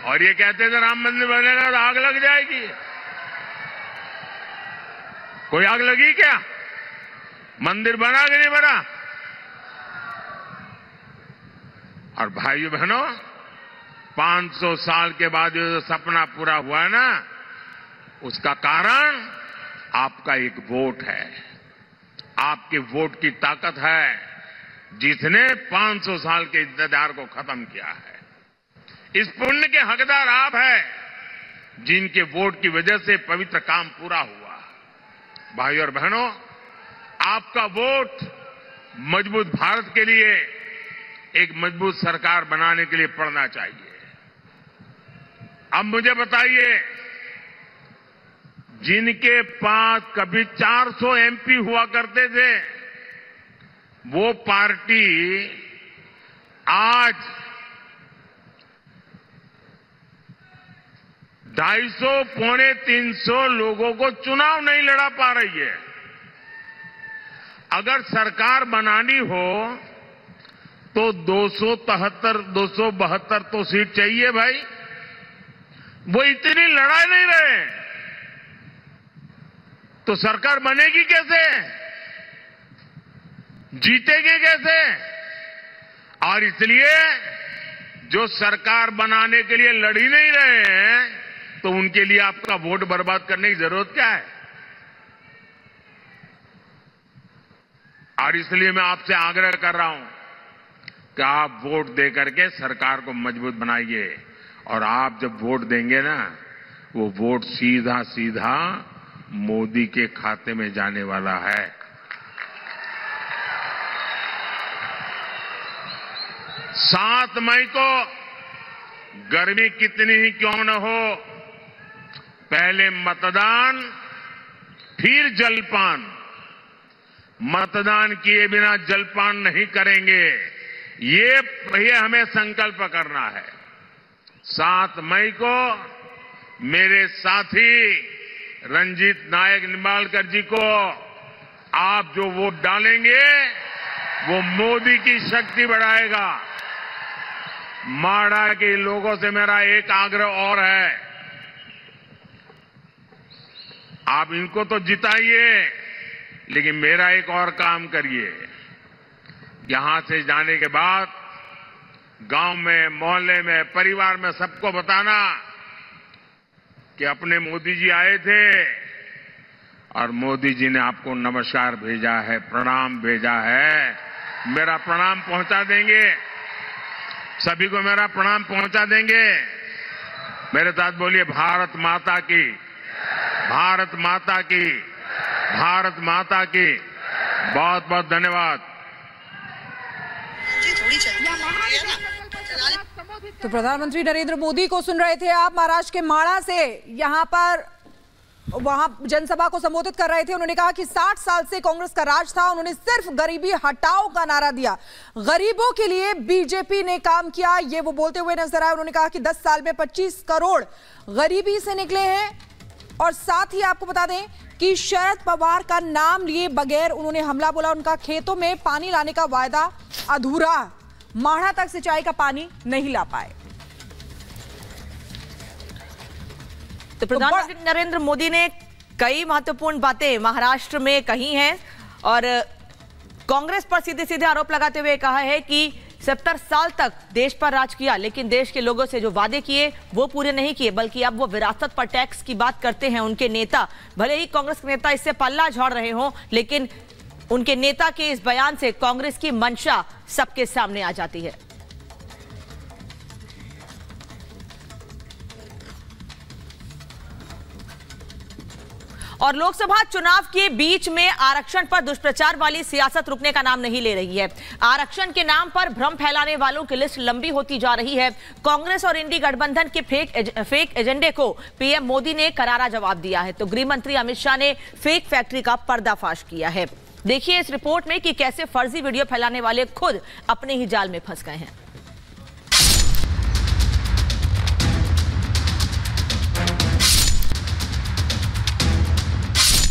और ये कहते थे राम मंदिर बनेगा तो आग लग जाएगी। कोई आग लगी क्या? मंदिर बना कि नहीं बना? और भाइयों बहनों, 500 साल के बाद जो सपना पूरा हुआ है ना, उसका कारण आपका एक वोट है। आपके वोट की ताकत है जिसने 500 साल के इंतजार को खत्म किया है। इस पुण्य के हकदार आप हैं जिनके वोट की वजह से पवित्र काम पूरा हुआ। भाइयों और बहनों, आपका वोट मजबूत भारत के लिए, एक मजबूत सरकार बनाने के लिए पड़ना चाहिए। अब मुझे बताइए, जिनके पास कभी 400 एमपी हुआ करते थे, वो पार्टी आज 250, पौने 300 लोगों को चुनाव नहीं लड़ा पा रही है। अगर सरकार बनानी हो तो 272 तो सीट चाहिए भाई। वो इतनी लड़ा नहीं रहे तो सरकार बनेगी कैसे? जीतेगी कैसे? और इसलिए जो सरकार बनाने के लिए लड़ ही नहीं रहे हैं तो उनके लिए आपका वोट बर्बाद करने की जरूरत क्या है? और इसलिए मैं आपसे आग्रह कर रहा हूं कि आप वोट दे करके सरकार को मजबूत बनाइए। और आप जब वोट देंगे ना, वो वोट सीधा सीधा मोदी के खाते में जाने वाला है। 7 मई को गर्मी कितनी ही क्यों न हो, पहले मतदान फिर जलपान। मतदान किए बिना जलपान नहीं करेंगे, ये हमें संकल्प करना है। 7 मई को मेरे साथी रंजीत नायक निंबालकर जी को आप जो वोट डालेंगे वो मोदी की शक्ति बढ़ाएगा। माड़ा के लोगों से मेरा एक आग्रह और है, आप इनको तो जिताइए, लेकिन मेरा एक और काम करिए। यहां से जाने के बाद गांव में, मोहल्ले में, परिवार में सबको बताना कि अपने मोदी जी आए थे और मोदी जी ने आपको नमस्कार भेजा है, प्रणाम भेजा है। मेरा प्रणाम पहुंचा देंगे, सभी को मेरा प्रणाम पहुंचा देंगे। मेरे साथ बोलिए, भारत माता की, भारत माता की, भारत माता की। बहुत बहुत धन्यवाद। तो प्रधानमंत्री नरेंद्र मोदी को सुन रहे थे आप, महाराष्ट्र के माड़ा से यहां पर वहां जनसभा को संबोधित कर रहे थे। उन्होंने कहा कि 60 साल से कांग्रेस का राज था, उन्होंने सिर्फ गरीबी हटाओ का नारा दिया, गरीबों के लिए बीजेपी ने काम किया, ये वो बोलते हुए नजर आए। उन्होंने कहा कि 10 साल में 25 करोड़ गरीबी से निकले हैं। और साथ ही आपको बता दें कि शरद पवार का नाम लिए बगैर उन्होंने हमला बोला। उनका खेतों में पानी लाने का वायदा अधूरा, माढ़ा तक सिंचाई का पानी नहीं ला पाए। तो प्रधानमंत्री नरेंद्र मोदी ने कई महत्वपूर्ण बातें महाराष्ट्र में कही हैं और कांग्रेस पर सीधे सीधे आरोप लगाते हुए कहा है कि 70 साल तक देश पर राज किया, लेकिन देश के लोगों से जो वादे किए वो पूरे नहीं किए, बल्कि अब वो विरासत पर टैक्स की बात करते हैं। उनके नेता, भले ही कांग्रेस के नेता इससे पल्ला झाड़ रहे हों, लेकिन उनके नेता के इस बयान से कांग्रेस की मंशा सबके सामने आ जाती है। और लोकसभा चुनाव के बीच में आरक्षण पर दुष्प्रचार वाली सियासत रुकने का नाम नहीं ले रही है। आरक्षण के नाम पर भ्रम फैलाने वालों की लिस्ट लंबी होती जा रही है। कांग्रेस और इंडी गठबंधन के फेक एजेंडे को पीएम मोदी ने करारा जवाब दिया है। तो गृह मंत्री अमित शाह ने फेक फैक्ट्री का पर्दाफाश किया है। देखिए इस रिपोर्ट में कि कैसे फर्जी वीडियो फैलाने वाले खुद अपने ही जाल में फंस गए हैं।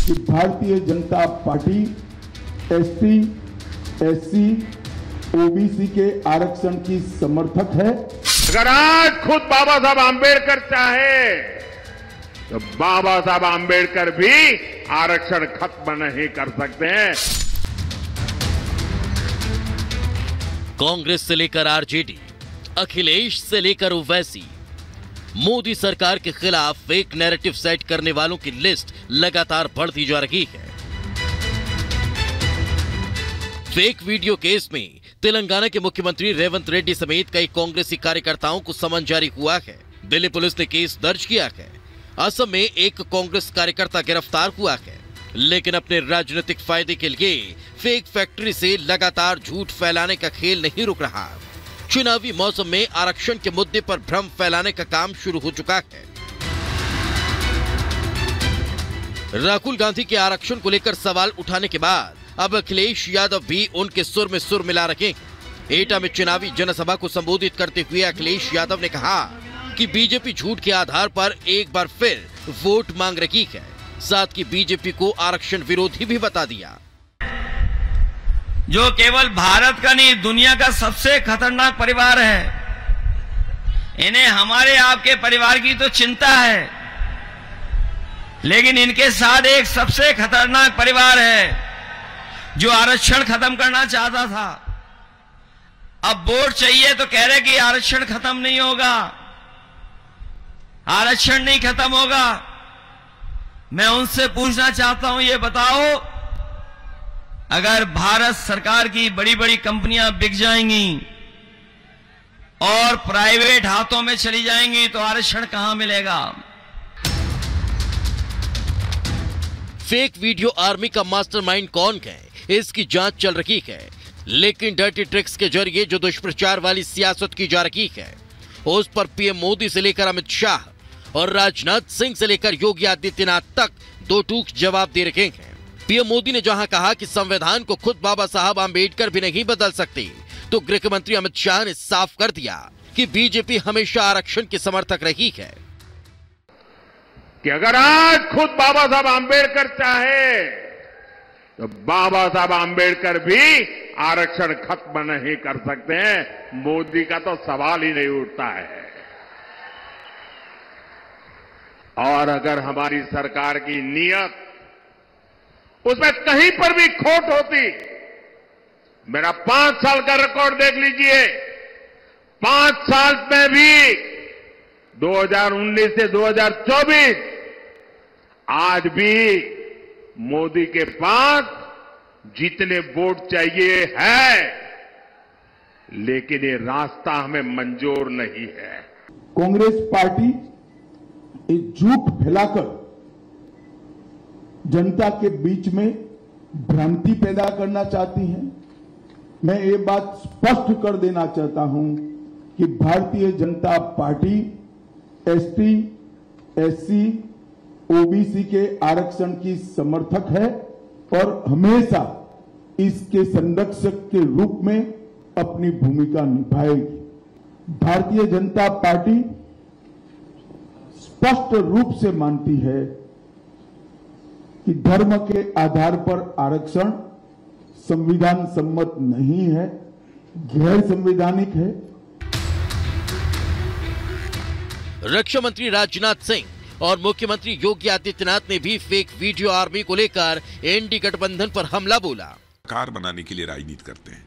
कि Bharatiya Janata party ST, SC, OBC के आरक्षण की समर्थक है। अगर आज खुद बाबा साहब आंबेडकर चाहे तो बाबा साहब आंबेडकर भी आरक्षण खत्म नहीं कर सकते हैं। कांग्रेस से लेकर आरजेडी, अखिलेश से लेकर ओवैसी, मोदी सरकार के खिलाफ फेक नैरेटिव सेट करने वालों की लिस्ट लगातार बढ़ती जा रही है। फेक वीडियो केस में तेलंगाना के मुख्यमंत्री रेवंत रेड्डी समेत कई कांग्रेसी कार्यकर्ताओं को समन जारी हुआ है। दिल्ली पुलिस ने केस दर्ज किया है। असम में एक कांग्रेस कार्यकर्ता गिरफ्तार हुआ है, लेकिन अपने राजनीतिक फायदे के लिए फेक फैक्ट्री से लगातार झूठ फैलाने का खेल नहीं रुक रहा। चुनावी मौसम में आरक्षण के मुद्दे पर भ्रम फैलाने का काम शुरू हो चुका है। राहुल गांधी के आरक्षण को लेकर सवाल उठाने के बाद अब अखिलेश यादव भी उनके सुर में सुर मिला रहे हैं। एटा में चुनावी जनसभा को संबोधित करते हुए अखिलेश यादव ने कहा कि बीजेपी झूठ के आधार पर एक बार फिर वोट मांग रही है। साथ ही बीजेपी को आरक्षण विरोधी भी बता दिया। जो केवल भारत का नहीं, दुनिया का सबसे खतरनाक परिवार है। इन्हें हमारे आपके परिवार की तो चिंता है, लेकिन इनके साथ एक सबसे खतरनाक परिवार है जो आरक्षण खत्म करना चाहता था। अब वोट चाहिए तो कह रहे कि आरक्षण खत्म नहीं होगा, आरक्षण नहीं खत्म होगा। मैं उनसे पूछना चाहता हूं, ये बताओ, अगर भारत सरकार की बड़ी बड़ी कंपनियां बिक जाएंगी और प्राइवेट हाथों में चली जाएंगी तो आरक्षण कहां मिलेगा? फेक वीडियो आर्मी का मास्टरमाइंड कौन है, इसकी जांच चल रही है। लेकिन डर्टी ट्रिक्स के जरिए जो दुष्प्रचार वाली सियासत की जा रही है, उस पर पीएम मोदी से लेकर अमित शाह और राजनाथ सिंह से लेकर योगी आदित्यनाथ तक दो टूक जवाब दे रहे हैं। पीएम मोदी ने जहां कहा कि संविधान को खुद बाबा साहब आंबेडकर भी नहीं बदल सकते, तो गृह मंत्री अमित शाह ने साफ कर दिया कि बीजेपी हमेशा आरक्षण की समर्थक रही है। कि अगर आज खुद बाबा साहब आंबेडकर चाहे तो बाबा साहब आंबेडकर भी आरक्षण खत्म नहीं कर सकते हैं। मोदी का तो सवाल ही नहीं उठता है। और अगर हमारी सरकार की नीयत उसमें कहीं पर भी खोट होती, मेरा 5 साल का रिकॉर्ड देख लीजिए, 5 साल में भी 2019 से 2024 आज भी मोदी के पास जितने वोट चाहिए है, लेकिन ये रास्ता हमें मंजूर नहीं है। कांग्रेस पार्टी एक झूठ फैलाकर जनता के बीच में भ्रांति पैदा करना चाहती है। मैं ये बात स्पष्ट कर देना चाहता हूं कि Bharatiya Janata party ST, SC, OBC के आरक्षण की समर्थक है और हमेशा इसके संरक्षक के रूप में अपनी भूमिका निभाएगी। भारतीय जनता पार्टी स्पष्ट रूप से मानती है कि धर्म के आधार पर आरक्षण संविधान सम्मत नहीं है, गैर संवैधानिक है। रक्षा मंत्री राजनाथ सिंह और मुख्यमंत्री योगी आदित्यनाथ ने भी फेक वीडियो आर्मी को लेकर एनडीए गठबंधन पर हमला बोला। सरकार बनाने के लिए राजनीति करते हैं,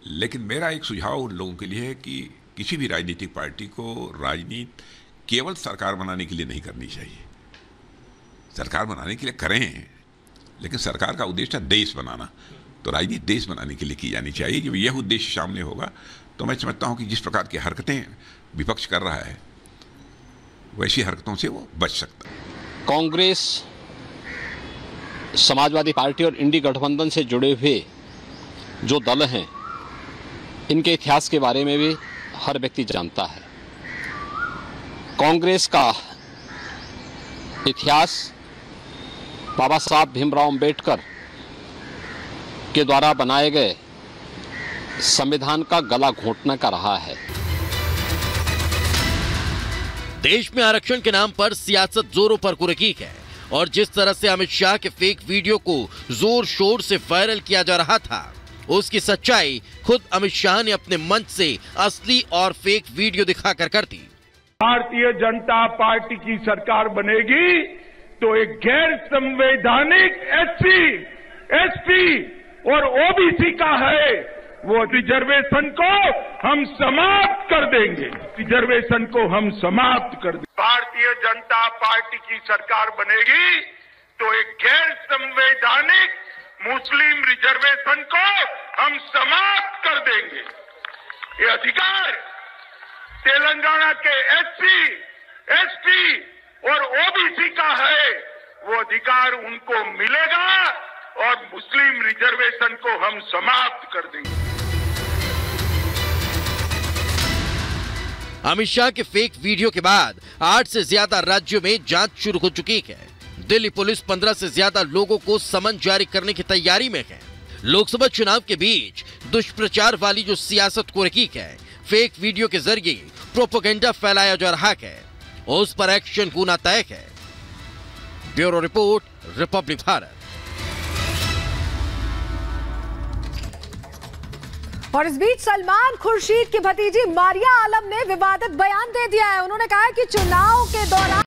लेकिन मेरा एक सुझाव उन लोगों के लिए है कि किसी भी राजनीतिक पार्टी को राजनीति केवल सरकार बनाने के लिए नहीं करनी चाहिए। सरकार बनाने के लिए करें, लेकिन सरकार का उद्देश्य है देश बनाना, तो राजनीति देश बनाने के लिए की जानी चाहिए। जब यह उद्देश्य सामने होगा तो मैं समझता हूं कि जिस प्रकार की हरकतें विपक्ष कर रहा है, वैसी हरकतों से वो बच सकता है। कांग्रेस, समाजवादी पार्टी और इंडी गठबंधन से जुड़े हुए जो दल हैं, इनके इतिहास के बारे में भी हर व्यक्ति जानता है। कांग्रेस का इतिहास बाबा साहब भीमराव अंबेडकर के द्वारा बनाए गए संविधान का गला घोंटने का रहा है। देश में आरक्षण के नाम पर सियासत जोरों पर कुर्की है और जिस तरह से अमित शाह के फेक वीडियो को जोर शोर से वायरल किया जा रहा था, उसकी सच्चाई खुद अमित शाह ने अपने मंच से असली और फेक वीडियो दिखाकर कर दी। भारतीय जनता पार्टी की सरकार बनेगी तो एक गैर संवैधानिक एससी, एसटी और ओबीसी का है वो रिजर्वेशन को हम समाप्त कर देंगे। रिजर्वेशन को हम समाप्त कर देंगे। भारतीय जनता पार्टी की सरकार बनेगी तो एक गैर संवैधानिक मुस्लिम रिजर्वेशन को हम समाप्त कर देंगे। ये अधिकार तेलंगाना के एससी, एसटी और ओबीसी का है, वो अधिकार उनको मिलेगा और मुस्लिम रिजर्वेशन को हम समाप्त कर देंगे। अमित शाह के फेक वीडियो के बाद 8 से ज्यादा राज्यों में जांच शुरू हो चुकी है। दिल्ली पुलिस 15 से ज्यादा लोगों को समन जारी करने की तैयारी में है। लोकसभा चुनाव के बीच दुष्प्रचार वाली जो सियासत को रखी है, फेक वीडियो के जरिए प्रोपेगेंडा फैलाया जा रहा है, उस पर एक्शन होना तय है। Bureau report, Republic Bharat. और इस बीच सलमान खुर्शीद की भतीजी मारिया आलम ने विवादित बयान दे दिया है। उन्होंने कहा है कि चुनाव के दौरान